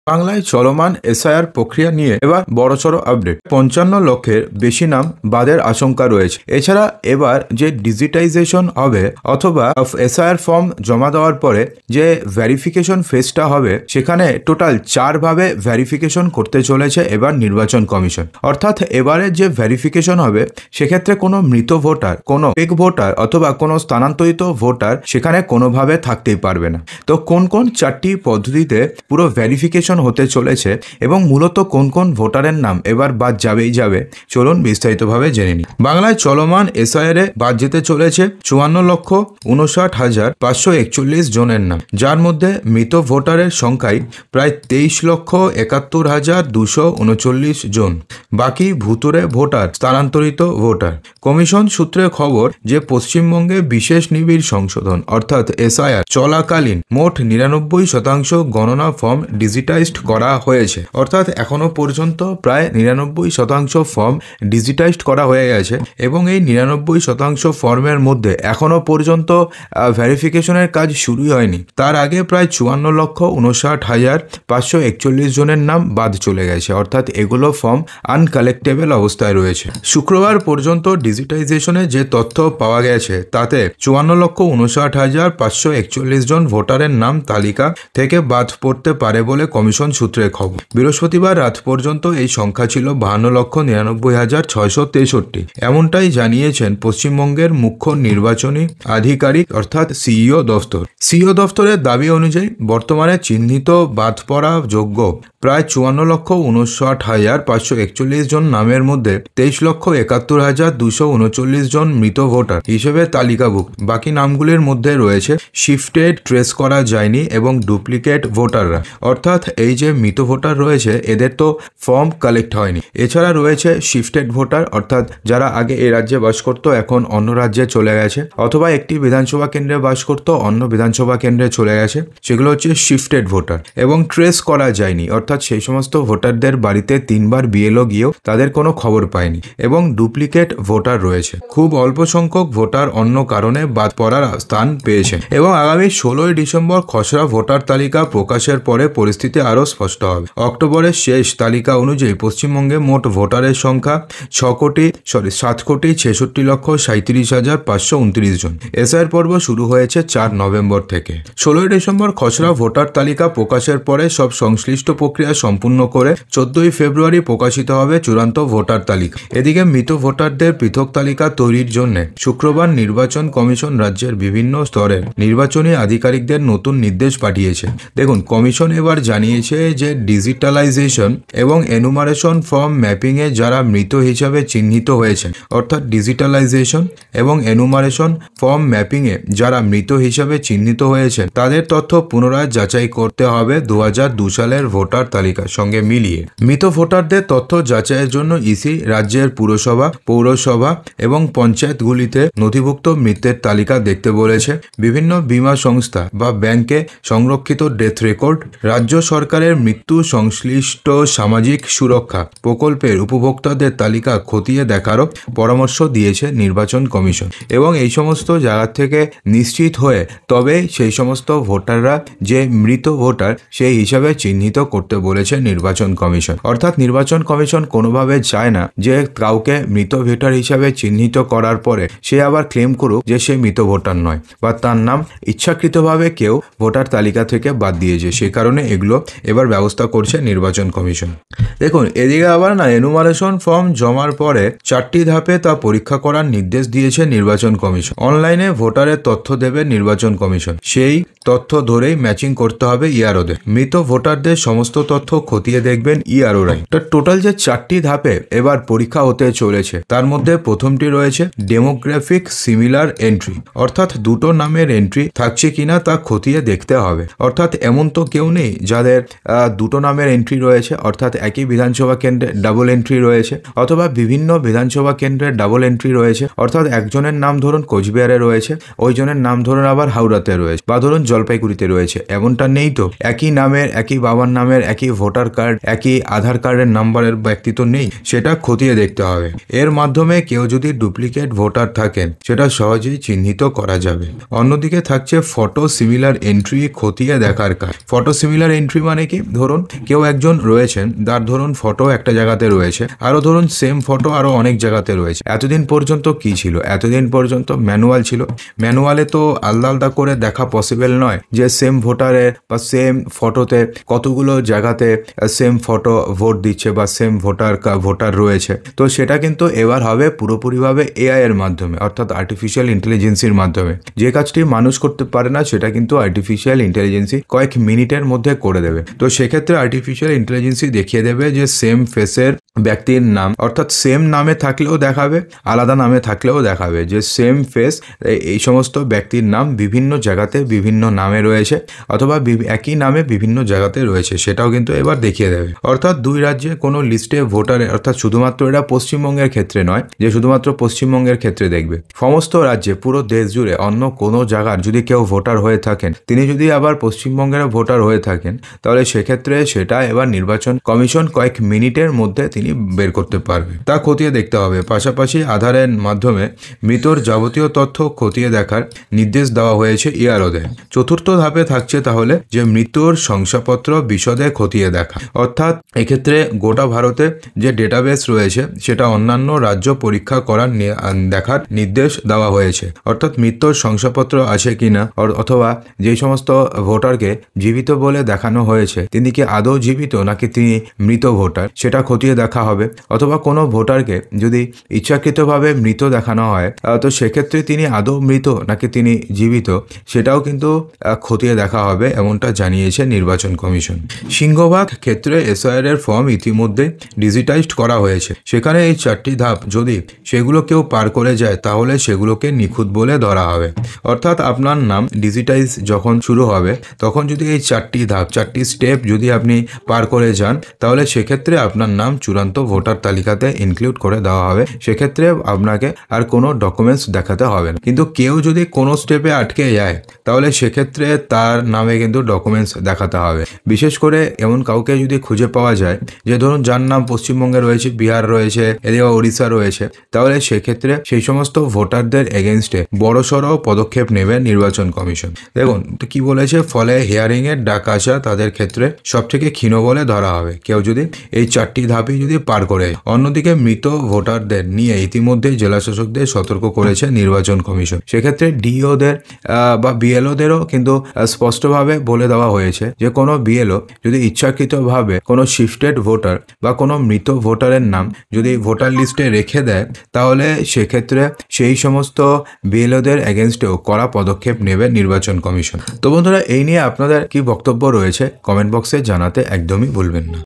বাংলায় চলমান এসআইআর প্রক্রিয়া নিয়ে এবার বড়সড় আপডেট। 55 লক্ষের বেশি নাম বাদের আশঙ্কা রয়েছে। এছাড়া এবার যে ডিজিটাইজেশন হবে অথবা এসআইআর ফর্ম জমা দেওয়ার পরে যে ভেরিফিকেশন ফেজটা হবে, সেখানে টোটাল 4 ভাবে ভেরিফিকেশন করতে চলেছে এবার নির্বাচন কমিশন। অর্থাৎ এবারে যে ভেরিফিকেশন হবে সেক্ষেত্রে কোনো মৃত ভোটার, কোনো ফেক ভোটার অথবা কোনো স্থানান্তরিত ভোটার সেখানে কোনোভাবে থাকতেই পারবে না। তো কোন কোন 4টি পদ্ধতিতে পুরো ভেরিফিকেশন হতে চলেছে এবং মূলত কোন কোন ভোটারের নাম এবার বাদ যাবেই যাবে, চলুন বিস্তারিতভাবে জেনে নিই। বাংলায় চলমান এসআইআর এ বাদ যেতে চলেছে 54,59,541 জনের নাম, যার মধ্যে মৃত ভোটারের সংখ্যায় প্রায় 23,71,239 জন। বাকি ভুতুড়ে ভোটার, স্থানান্তরিত ভোটার। কমিশন সূত্রে খবর যে পশ্চিমবঙ্গে বিশেষ নিবিড় সংশোধন অর্থাৎ এসআইআর চলাকালীন মোট 99% গণনা ফর্ম ডিজিটাইজড করা হয়েছে। অর্থাৎ এখনো পর্যন্ত প্রায় 99% ফর্ম ডিজিটাইজড করা হয়ে গেছে এবং এই 99% ফর্মের মধ্যে এখনো পর্যন্ত ভেরিফিকেশনের কাজ শুরুই হয়নি। তার আগে প্রায় 54,59,541 জনের নাম বাদ চলে গেছে। অর্থাৎ এগুলো ফর্ম আনকালেক্টেবল অবস্থায় রয়েছে। শুক্রবার পর্যন্ত ডিজিটাইজেশনে যে তথ্য পাওয়া গেছে তাতে 54,59,541 জন ভোটারের নাম তালিকা থেকে বাদ পড়তে পারে বলে কমিশন সূত্রে খবর। বৃহস্পতিবার রাত পর্যন্ত এই সংখ্যা ছিল 52,99,663। এমনটাই জানিয়েছেন পশ্চিমবঙ্গের মুখ্য নির্বাচনী আধিকারিক অর্থাৎ সিইও দফতর। সিইও দফতরের দাবি অনুযায়ী বর্তমানে চিহ্নিত বাদ পড়া যোগ্য প্রায় 54,59,541 জন নামের মধ্যে 23,71,239 জন মৃত ভোটার হিসেবে তালিকাভুক্ত। বাকি নামগুলির মধ্যে রয়েছে শিফটেড, ট্রেস করা যায়নি এবং ডুপ্লিকেট ভোটাররা। অর্থাৎ এই যে মৃত ভোটার রয়েছে এদের তো ফর্ম কালেক্ট হয়নি। এছাড়া রয়েছে শিফটেড ভোটার, অর্থাৎ যারা আগে এই রাজ্যে বাস করতো এখন অন্য রাজ্যে চলে গেছে, অথবা একটি বিধানসভা কেন্দ্রে বাস করতো অন্য বিধানসভা কেন্দ্রে চলে গেছে, সেগুলো হচ্ছে শিফটেড ভোটার। এবং ট্রেস করা যায়নি, অর্থাৎ সেই সমস্ত ভোটারদের বাড়িতে 3 বার বিএলও গিয়েও তাদের কোনো খবর পায়নি। এবং ডুপ্লিকেট ভোটার রয়েছে। খুব অল্প সংখ্যক ভোটার অন্য কারণে বাদ পড়ার স্থান পেয়েছেন। এবং আগামী 16 ডিসেম্বর খসড়া ভোটার তালিকা প্রকাশের পরে পরিস্থিতি আরও স্পষ্ট হবে। অক্টোবরের শেষ তালিকা অনুযায়ী পশ্চিমবঙ্গে মোট ভোটারের সংখ্যা 7,63,37,529 জন। এসআইআর পর্ব শুরু হয়েছে 4 নভেম্বর থেকে। 16 ডিসেম্বর খসড়া ভোটার তালিকা প্রকাশের পরে সব সংশ্লিষ্ট প্রক্রিয়া সম্পূর্ণ করে 14 ফেব্রুয়ারি প্রকাশিত হবে চূড়ান্ত ভোটার তালিকা। এদিকে মৃত ভোটারদের পৃথক তালিকা তৈরির জন্য শুক্রবার নির্বাচন কমিশন রাজ্যের বিভিন্ন স্তরের নির্বাচনী আধিকারিকদের নতুন নির্দেশ পাঠিয়েছে। দেখুন, কমিশন এবার জানিয়েছে যে ডিজিটালাইজেশন এবং এনুমারেশন ফর্ম ম্যাপিংয়ে যারা মৃত হিসাবে চিহ্নিত হয়েছেন, অর্থাৎ ডিজিটালাইজেশন এবং এনুমারেশন ফর্ম ম্যাপিংয়ে যারা মৃত হিসাবে চিহ্নিত হয়েছেন তাদের তথ্য পুনরায় যাচাই করতে হবে 2002 সালের ভোটার তালিকার সঙ্গে মিলিয়ে। মৃত ভোটারদের তথ্য যাচাইয়ের জন্য ইসি রাজ্যের পুরসভা, পৌরসভা এবং পঞ্চায়েতগুলিতে নথিভুক্ত মৃতের তালিকা দেখতে বলেছে। বিভিন্ন বীমা সংস্থা বা ব্যাংকে সংরক্ষিত ডেথ রেকর্ড, রাজ্য সরকারের মৃত্যু সংশ্লিষ্ট সামাজিক সুরক্ষা প্রকল্পের উপভোক্তাদের তালিকা খতিয়ে দেখারও পরামর্শ দিয়েছে নির্বাচন কমিশন। এবং এই সমস্ত জায়গা থেকে নিশ্চিত হয়ে তবে সেই সমস্ত ভোটাররা যে মৃত ভোটার সেই হিসাবে চিহ্নিত করতে বলেছে নির্বাচন কমিশন। অর্থাৎ নির্বাচন কমিশন কোনোভাবে চায় না যে কাউকে মৃত ভোটার হিসাবে চিহ্নিত করার পরে সে আবার ক্লেম করুক যে সে মৃত ভোটার নয় বা তার নাম ইচ্ছাকৃতভাবে কেউ ভোটার তালিকা থেকে বাদ দিয়েছে। সে কারণে এগুলো এবার ব্যবস্থা করছে নির্বাচন কমিশন। দেখুন, এদিকে আবার এনুমারেশন ফর্ম জমার পরে 4টি ধাপে তা পরীক্ষা করার নির্দেশ দিয়েছে নির্বাচন কমিশন। অনলাইনে ভোটারের তথ্য দেবে নির্বাচন কমিশন, সেই তথ্য ধরেই ম্যাচিং করতে হবে ইআরওদের। মৃত ভোটারদের সমস্ত তথ্য খতিয়ে দেখবেন ইআরওরাই। টোটাল যে 4টি ধাপে এবার পরীক্ষা হতে চলেছে তার মধ্যে প্রথমটি রয়েছে ডেমোগ্রাফিক সিমিলার এন্ট্রি, অর্থাৎ দুটো নামের এন্ট্রি থাকছে কিনা তা খতিয়ে দেখতে হবে। অর্থাৎ এমন তো কেউ নেই যাদের দুটো নামের এন্ট্রি রয়েছে, অর্থাৎ একই বিধানসভা কেন্দ্রে ডাবল এন্ট্রি রয়েছে অথবা বিভিন্ন বিধানসভা কেন্দ্রে ডাবল এন্ট্রি রয়েছে। অর্থাৎ একজনের নাম ধরুন কোচবিহারে রয়েছে, ওইজনের নাম ধরুন আবার হাওড়াতে রয়েছে বা ধরুন জলপাইগুড়িতে রয়েছে। এমনটা নেই তো, একই নামের, একই বাবার নামের, একই ভোটার কার্ড, একই আধার কার্ডের নাম্বারের ব্যক্তি তো নেই, সেটা খতিয়ে দেখতে হবে। এর মাধ্যমে কেউ যদি ডুপ্লিকেট ভোটার থাকেন সেটা সহজেই চিহ্নিত করা যাবে। অন্যদিকে থাকছে ফটো সিমিলার এন্ট্রি খতিয়ে দেখার কাজ। ফটো সিমিলার এন্ট্রি মানে মানে কি, ধরুন কেউ একজন রয়েছেন, তার ধরুন ফটো একটা জায়গাতে রয়েছে, আরও ধরুন সেম ফটো আরও অনেক জায়গাতে রয়েছে। এতদিন পর্যন্ত কি ছিল, এতদিন পর্যন্ত ম্যানুয়াল ছিল। ম্যানুয়ালে তো আলাদা আলাদা করে দেখা পসিবল নয় যে সেম ভোটারের বা সেম ফটোতে কতগুলো জায়গাতে সেম ফটো ভোট দিচ্ছে বা সেম ভোটার রয়েছে। তো সেটা কিন্তু এবার হবে পুরোপুরিভাবে এআই এর মাধ্যমে, অর্থাৎ আর্টিফিশিয়াল ইন্টেলিজেন্সির মাধ্যমে। যে কাজটি মানুষ করতে পারে না সেটা কিন্তু আর্টিফিশিয়াল ইন্টেলিজেন্সি কয়েক মিনিটের মধ্যে করে দেবে। তো সেক্ষেত্রে আর্টিফিশিয়াল ইন্টেলিজেন্সি দেখিয়ে দেবে যে সেম ফেসের ব্যক্তির নাম, অর্থাৎ সেম নামে থাকলেও দেখাবে, আলাদা নামে থাকলেও দেখাবে যে সেম ফেস, এই সমস্ত ব্যক্তির নাম বিভিন্ন জায়গাতে বিভিন্ন নামে রয়েছে অথবা একই নামে বিভিন্ন জায়গাতে রয়েছে, সেটাও কিন্তু এবার দেখিয়ে দেবে। অর্থাৎ দুই রাজ্যে কোনো লিস্টে ভোটারের, অর্থাৎ শুধুমাত্র এটা পশ্চিমবঙ্গের ক্ষেত্রে নয় যে শুধুমাত্র পশ্চিমবঙ্গের ক্ষেত্রে দেখবে, সমস্ত রাজ্যে পুরো দেশ জুড়ে অন্য কোনো জায়গার যদি কেউ ভোটার হয়ে থাকেন, তিনি যদি আবার পশ্চিমবঙ্গের ভোটার হয়ে থাকেন, তাহলে সেক্ষেত্রে সেটা এবার নির্বাচন কমিশন কয়েক মিনিটের মধ্যে তিনি বের করতে পারবে। তা খতিয়ে দেখতে হবে। পাশাপাশি আধারের মাধ্যমে মৃতর যাবতীয় তথ্য খতিয়ে দেখার নির্দেশ দেওয়া হয়েছে ইআরওদের। চতুর্থ ধাপে থাকছে তাহলে যে মৃত্যুর শংসাপত্র বিশদে খতিয়ে দেখা, অর্থাৎ এক্ষেত্রে গোটা ভারতে যে ডেটাবেস রয়েছে সেটা অন্যান্য রাজ্য পরীক্ষা করার দেখার নির্দেশ দেওয়া হয়েছে। অর্থাৎ মৃত্যুর শংসাপত্র আছে কিনা, অথবা যে সমস্ত ভোটারকে জীবিত বলে দেখানো হয়েছে তিনি কি আদৌ জীবিত নাকি তিনি মৃত ভোটার, সেটা খতিয়ে দেখা হবে। অথবা কোনো ভোটারকে যদি ইচ্ছাকৃতভাবে মৃত দেখানো হয়, তো সেক্ষেত্রে তিনি আদৌ মৃত নাকি তিনি জীবিত, সেটাও কিন্তু খতিয়ে দেখা হবে, এমনটা জানিয়েছে নির্বাচন কমিশন। সিংহভাগ ক্ষেত্রে এসআইআর এর ফর্ম ইতিমধ্যে ডিজিটাইজড করা হয়েছে। সেখানে এই 4টি ধাপ যদি সেগুলো কেউ পার করে যায় তাহলে সেগুলোকে নিখুঁত বলে ধরা হবে। অর্থাৎ আপনার নাম ডিজিটাইজ যখন শুরু হবে তখন যদি এই 4টি ধাপ, 4টি স্টেপ যদি আপনি পার করে যান, তাহলে সেক্ষেত্রে আপনার নাম চূড়ান্ত ভোটার তালিকাতে ইনক্লুড করে দেওয়া হবে। সেক্ষেত্রে আপনাকে আর কোনো ডকুমেন্টস দেখাতে হবে না। কিন্তু কেউ যদি কোনো স্টেপে আটকে যায় তাহলে সেক্ষেত্রে তার নামে কিন্তু ডকুমেন্টস দেখাতে হবে। বিশেষ করে এমন কাউকে যদি খুঁজে পাওয়া যায় যে ধরুন যার নাম পশ্চিমবঙ্গে রয়েছে, বিহার রয়েছে, এদিকে ওড়িশা রয়েছে, তাহলে সেক্ষেত্রে সেই সমস্ত ভোটারদের এগেনস্টে বড়সড় পদক্ষেপ নেবে নির্বাচন কমিশন। দেখুন কি বলেছে, ফলে হিয়ারিং এর ডাক আসা তাদের ক্ষেত্রে সবথেকে ক্ষীণ বলে ধরা হবে কেউ যদি এই 4টি ধাপে যদি পার করে। অন্যদিকে মৃত ভোটারদের নিয়ে ইতিমধ্যে জেলাশাসকদের সতর্ক করেছে নির্বাচন কমিশন। সেক্ষেত্রে ডিওদের বা বিএলওদেরও কিন্তু স্পষ্টভাবে বলে দেওয়া হয়েছে যে কোনো বিএলও যদি ইচ্ছাকৃতভাবে কোনো শিফটেড ভোটার বা কোনো মৃত ভোটারের নাম যদি ভোটার লিস্টে রেখে দেয়, তাহলে সেক্ষেত্রে সেই সমস্ত বিএলওদের এগেনস্টেও কড়া পদক্ষেপ নেবে নির্বাচন কমিশন। তো বন্ধুরা, এই নিয়ে আপনাদের কি বক্তব্য রয়েছে কমেন্ট বক্সে জানাতে একদমই ভুলবেন না।